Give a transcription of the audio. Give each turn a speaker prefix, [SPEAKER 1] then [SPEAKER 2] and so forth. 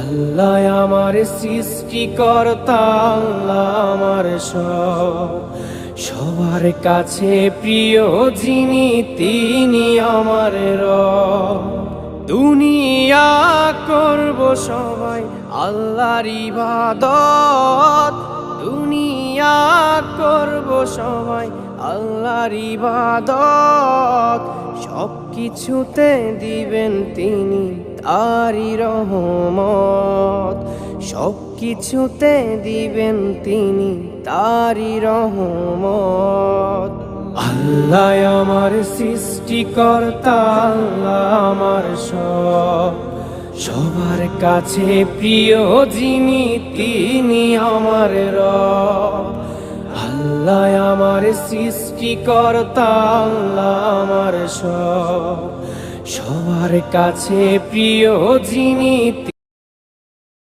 [SPEAKER 1] আল্লাহ আমার সৃষ্টিকর্তা, আল্লাহ আমার সব, সবার কাছে প্রিয় যিনি তিনি আমার রব। দুনিয়া করব সবাই আল্লাহর ইবাদত, দুনিয়া করব সবাই আল্লাহর ইবাদত, সব কিছুতে দিবেন তিনি তারি রহমত, সব কিছুতে দিবেন তিনি তারি রহমত। আল্লাহ আমার সৃষ্টিকর্তা, আল্লাহ আমার সব, সবার কাছে প্রিয় যিনি তিনি আমার রব। আল্লাহ আমার সৃষ্টিকর্তা, আল্লাহ আমার সব, সবার কাছে প্রিয় যিনি